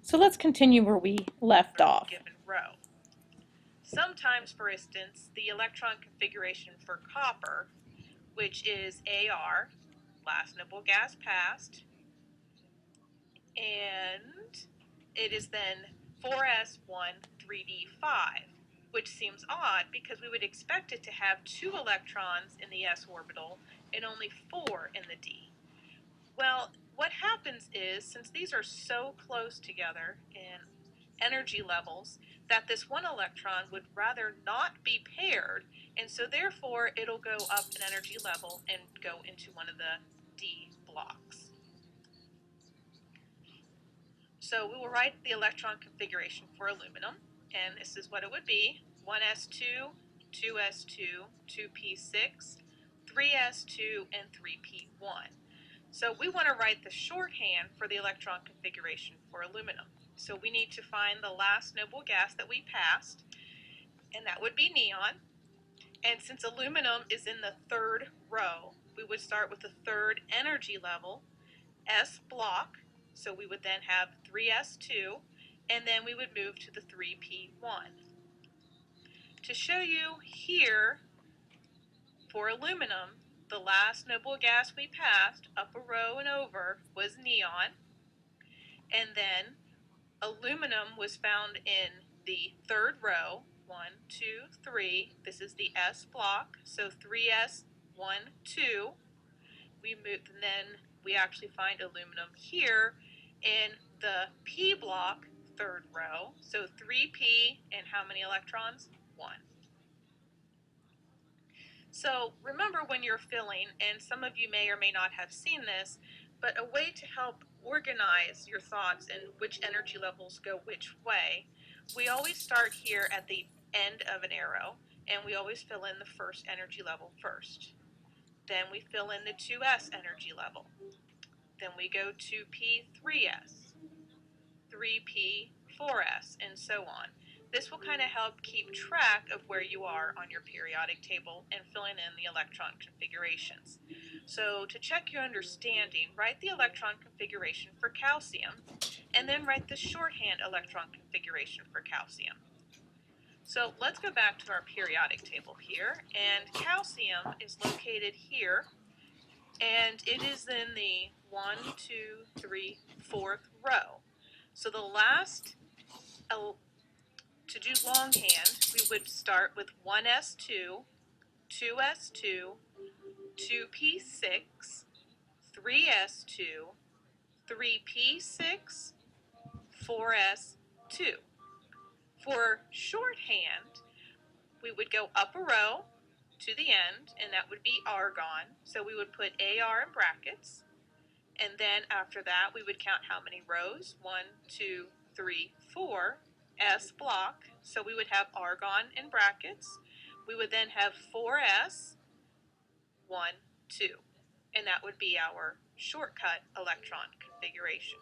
So let's continue where we left off. Given row. Sometimes, for instance, the electron configuration for copper, which is Ar, last noble gas passed, and it is then 4s1 3d5, which seems odd because we would expect it to have 2 electrons in the s orbital and only 4 in the d. Well, what happens is, since these are so close together in energy levels, that this one electron would rather not be paired, and so therefore it'll go up an energy level and go into one of the d blocks. So we will write the electron configuration for aluminum, and this is what it would be: 1s2, 2s2, 2p6, 3s2, and 3p1. So we want to write the shorthand for the electron configuration for aluminum. So we need to find the last noble gas that we passed, and that would be neon. And since aluminum is in the third row, we would start with the third energy level, S block. So we would then have 3s2, and then we would move to the 3p1. To show you here, for aluminum, the last noble gas we passed, up a row and over, was neon. And then aluminum was found in the third row, 1, 2, 3. This is the S block, so 3s, 1, 2. We move, and then we actually find aluminum here in the P block, third row, so 3p, and how many electrons? 1. So remember, when you're filling, and some of you may or may not have seen this, but a way to help organize your thoughts and which energy levels go which way, we always start here at the end of an arrow, and we always fill in the first energy level first. Then we fill in the 2s energy level. Then we go 2p 3s, 3p 4s, and so on. This will kind of help keep track of where you are on your periodic table and filling in the electron configurations. So to check your understanding, write the electron configuration for calcium, and then write the shorthand electron configuration for calcium. So let's go back to our periodic table here, and calcium is located here, and it is in the 1, 2, 3, 4th row. So the last, to do longhand, we would start with 1s2, 2s2, 2p6, 3s2, 3p6, 4s2. For shorthand, we would go up a row to the end, and that would be argon. So we would put Ar in brackets, and then after that we would count how many rows: 1, 2, 3, 4, S block. So we would have argon in brackets. We would then have 4s, 1, 2, and that would be our shortcut electron configuration.